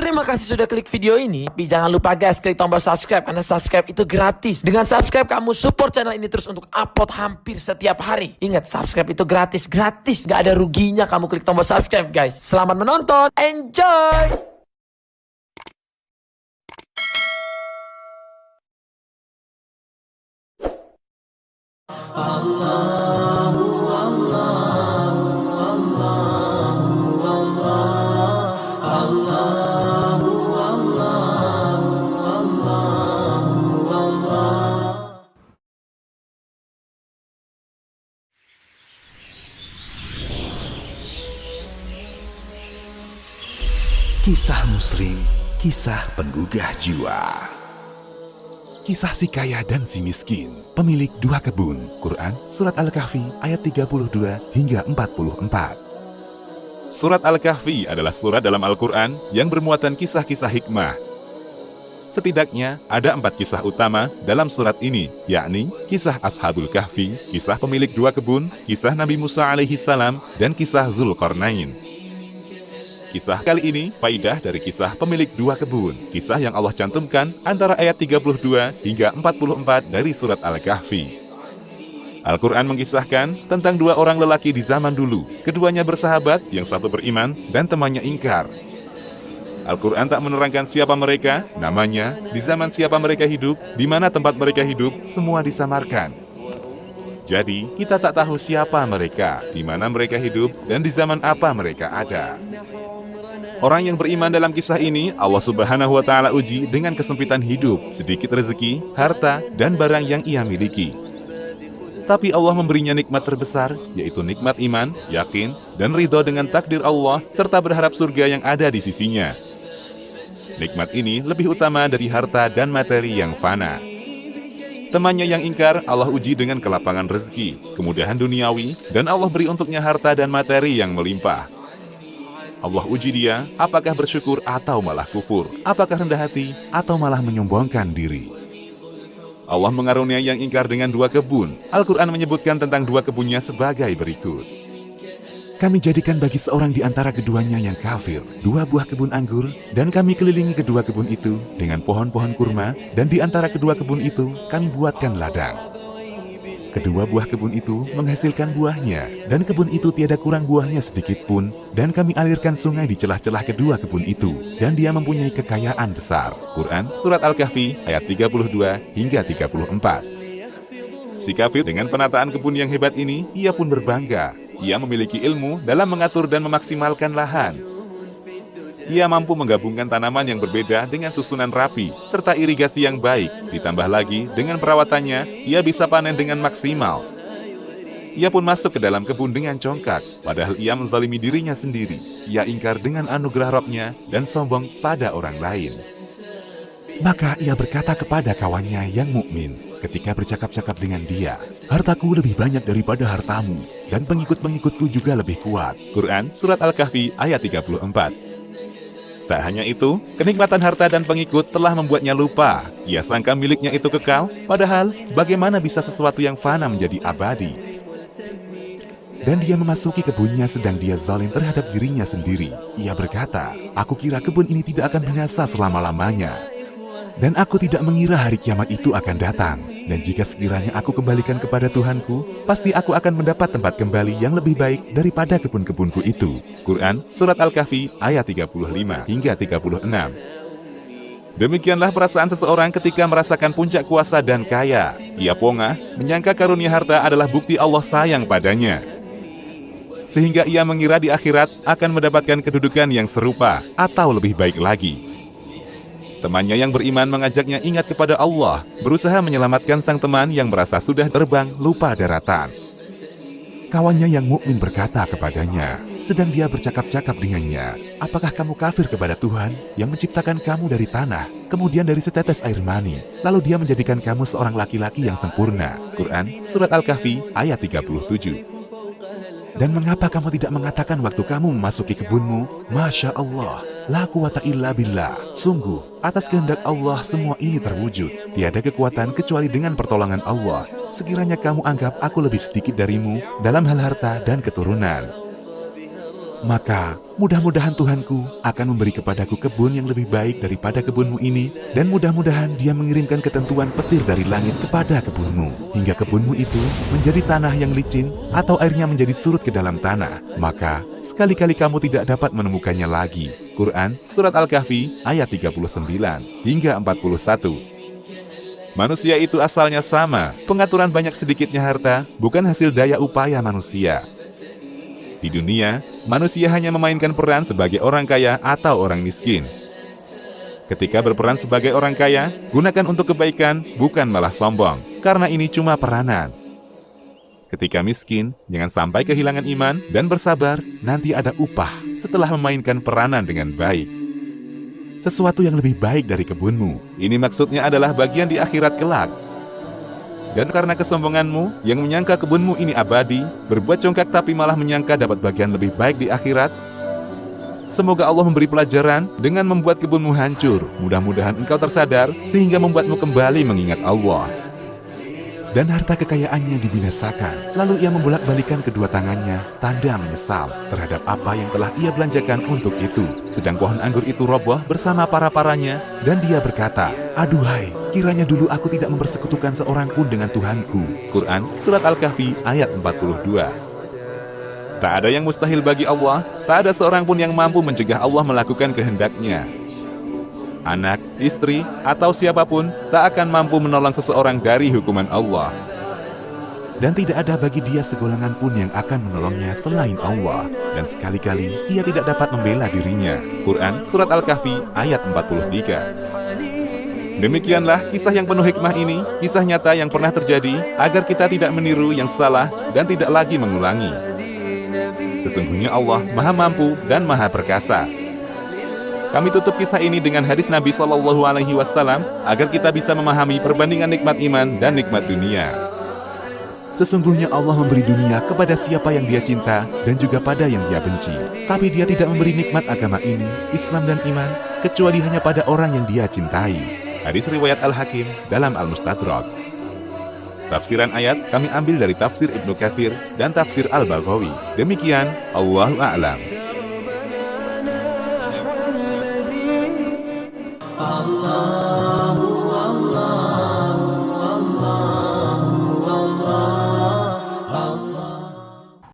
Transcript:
Terima kasih sudah klik video ini. Tapi jangan lupa guys, klik tombol subscribe karena subscribe itu gratis. Dengan subscribe kamu support channel ini terus untuk upload hampir setiap hari. Ingat, subscribe itu gratis, gak ada ruginya kamu klik tombol subscribe guys. Selamat menonton, enjoy! Kisah Muslim, kisah penggugah jiwa. Kisah si kaya dan si miskin, pemilik dua kebun. Quran, Surat Al-Kahfi, ayat 32 hingga 44. Surat Al-Kahfi adalah surat dalam Al-Quran yang bermuatan kisah-kisah hikmah. Setidaknya ada 4 kisah utama dalam surat ini, yakni kisah Ashabul Kahfi, kisah pemilik dua kebun, kisah Nabi Musa alaihi salam, dan kisah Dzulqarnain. Kisah kali ini faidah dari kisah pemilik dua kebun, kisah yang Allah cantumkan antara ayat 32 hingga 44 dari surat Al-Kahfi. Al-Quran mengisahkan tentang dua orang lelaki di zaman dulu. Keduanya bersahabat, yang satu beriman dan temannya ingkar. Al-Quran tak menerangkan siapa mereka, namanya, di zaman siapa mereka hidup, di mana tempat mereka hidup, semua disamarkan. Jadi, kita tak tahu siapa mereka, di mana mereka hidup, dan di zaman apa mereka ada. Orang yang beriman dalam kisah ini, Allah Subhanahu wa Ta'ala uji dengan kesempitan hidup, sedikit rezeki, harta, dan barang yang ia miliki. Tapi Allah memberinya nikmat terbesar, yaitu nikmat iman, yakin, dan ridho dengan takdir Allah, serta berharap surga yang ada di sisinya. Nikmat ini lebih utama dari harta dan materi yang fana. Temannya yang ingkar, Allah uji dengan kelapangan rezeki, kemudahan duniawi, dan Allah beri untuknya harta dan materi yang melimpah. Allah uji dia, apakah bersyukur atau malah kufur, apakah rendah hati atau malah menyombongkan diri. Allah mengaruniai yang ingkar dengan dua kebun. Al-Quran menyebutkan tentang dua kebunnya sebagai berikut. Kami jadikan bagi seorang di antara keduanya yang kafir 2 buah kebun anggur, dan kami kelilingi kedua kebun itu dengan pohon-pohon kurma, dan di antara kedua kebun itu kami buatkan ladang. Kedua buah kebun itu menghasilkan buahnya, dan kebun itu tiada kurang buahnya sedikit pun, dan kami alirkan sungai di celah-celah kedua kebun itu, dan dia mempunyai kekayaan besar. Quran, Surat Al-Kahfi, ayat 32 hingga 34. Si kafir dengan penataan kebun yang hebat ini, ia pun berbangga. Ia memiliki ilmu dalam mengatur dan memaksimalkan lahan. Ia mampu menggabungkan tanaman yang berbeda dengan susunan rapi, serta irigasi yang baik. Ditambah lagi, dengan perawatannya, ia bisa panen dengan maksimal. Ia pun masuk ke dalam kebun dengan congkak, padahal ia menzalimi dirinya sendiri. Ia ingkar dengan anugerah Rabb-Nya dan sombong pada orang lain. Maka ia berkata kepada kawannya yang mukmin ketika bercakap-cakap dengan dia, hartaku lebih banyak daripada hartamu, dan pengikut-pengikutku juga lebih kuat. Quran, Surat Al-Kahfi, ayat 34. Tak hanya itu, kenikmatan harta dan pengikut telah membuatnya lupa. Ia sangka miliknya itu kekal, padahal bagaimana bisa sesuatu yang fana menjadi abadi? Dan dia memasuki kebunnya sedang dia zalim terhadap dirinya sendiri. Ia berkata, aku kira kebun ini tidak akan binasa selama-lamanya. Dan aku tidak mengira hari kiamat itu akan datang. Dan jika sekiranya aku kembalikan kepada Tuhanku, pasti aku akan mendapat tempat kembali yang lebih baik daripada kebun-kebunku itu. Quran, Surat Al-Kahfi, ayat 35 hingga 36. Demikianlah perasaan seseorang ketika merasakan puncak kuasa dan kaya. Ia pongah, menyangka karunia harta adalah bukti Allah sayang padanya. Sehingga ia mengira di akhirat akan mendapatkan kedudukan yang serupa atau lebih baik lagi. Temannya yang beriman mengajaknya ingat kepada Allah, berusaha menyelamatkan sang teman yang merasa sudah terbang lupa daratan. Kawannya yang mukmin berkata kepadanya, sedang dia bercakap-cakap dengannya, apakah kamu kafir kepada Tuhan yang menciptakan kamu dari tanah, kemudian dari setetes air mani, lalu dia menjadikan kamu seorang laki-laki yang sempurna. Quran, Surat Al-Kahfi, ayat 37. Dan mengapa kamu tidak mengatakan waktu kamu memasuki kebunmu, Masya Allah, la quwata illa billah. Sungguh, atas kehendak Allah semua ini terwujud. Tiada kekuatan kecuali dengan pertolongan Allah. Sekiranya kamu anggap aku lebih sedikit darimu dalam hal harta dan keturunan. Maka mudah-mudahan Tuhanku akan memberi kepadaku kebun yang lebih baik daripada kebunmu ini, dan mudah-mudahan Dia mengirimkan ketentuan petir dari langit kepada kebunmu, hingga kebunmu itu menjadi tanah yang licin atau airnya menjadi surut ke dalam tanah. Maka sekali-kali kamu tidak dapat menemukannya lagi. Quran Surat Al-Kahfi ayat 39 hingga 41. Manusia itu asalnya sama. Pengaturan banyak sedikitnya harta bukan hasil daya upaya manusia. Di dunia, manusia hanya memainkan peran sebagai orang kaya atau orang miskin. Ketika berperan sebagai orang kaya, gunakan untuk kebaikan, bukan malah sombong, karena ini cuma peranan. Ketika miskin, jangan sampai kehilangan iman dan bersabar, nanti ada upah setelah memainkan peranan dengan baik. Sesuatu yang lebih baik dari kebunmu. Ini maksudnya adalah bagian di akhirat kelak. Dan karena kesombonganmu yang menyangka kebunmu ini abadi, berbuat congkak tapi malah menyangka dapat bagian lebih baik di akhirat, semoga Allah memberi pelajaran dengan membuat kebunmu hancur. Mudah-mudahan engkau tersadar sehingga membuatmu kembali mengingat Allah. Dan harta kekayaannya dibinasakan. Lalu ia membolak-balikan kedua tangannya, tanda menyesal terhadap apa yang telah ia belanjakan untuk itu. Sedang pohon anggur itu roboh bersama para-paranya, dan dia berkata, "Aduhai, kiranya dulu aku tidak mempersekutukan seorang pun dengan Tuhanku." Quran Surat Al-Kahfi ayat 42. Tak ada yang mustahil bagi Allah, tak ada seorang pun yang mampu mencegah Allah melakukan kehendaknya. Anak, istri, atau siapapun tak akan mampu menolong seseorang dari hukuman Allah. Dan tidak ada bagi dia segolongan pun yang akan menolongnya selain Allah. Dan sekali-kali ia tidak dapat membela dirinya. Quran Surat Al-Kahfi ayat 43. Demikianlah kisah yang penuh hikmah ini, kisah nyata yang pernah terjadi, agar kita tidak meniru yang salah dan tidak lagi mengulangi. Sesungguhnya Allah Maha Mampu dan Maha Perkasa. Kami tutup kisah ini dengan hadis Nabi SAW agar kita bisa memahami perbandingan nikmat iman dan nikmat dunia. Sesungguhnya Allah memberi dunia kepada siapa yang Dia cinta dan juga pada yang Dia benci. Tapi Dia tidak memberi nikmat agama ini, Islam dan iman, kecuali hanya pada orang yang Dia cintai. Hadis riwayat Al-Hakim dalam Al-Mustadrak. Tafsiran ayat kami ambil dari tafsir Ibnu Katsir dan tafsir Al-Baghawi. Demikian, Allahu a'lam.